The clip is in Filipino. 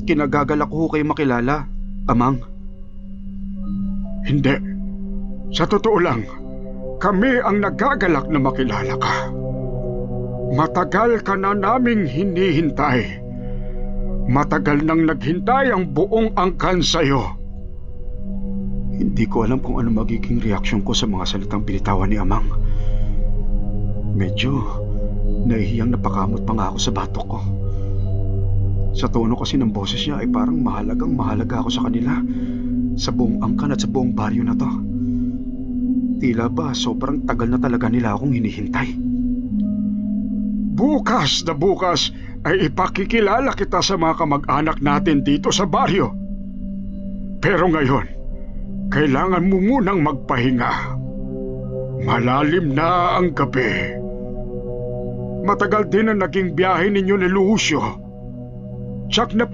kinagagalak ko kayo makilala, Amang. Hindi. Sa totoo lang, kami ang nagagalak na makilala ka. Matagal ka na naming hinihintay. Matagal nang naghintay ang buong angkan sa'yo. Hindi ko alam kung ano magiging reaksyon ko sa mga salitang binitawan ni Amang. Medyo nahihiyang napakamot pa nga ako sa batok ko. Sa tono kasi ng boses niya ay parang mahalaga ako sa kanila, sa buong angkan at sa buong baryo na to. Tila ba sobrang tagal na talaga nila akong hinihintay. Bukas na bukas ay ipakikilala kita sa mga kamag-anak natin dito sa baryo. Pero ngayon, kailangan mo munang magpahinga. Malalim na ang gabi. Matagal din ang naging biyahe ninyo ni Lucio. Tsak na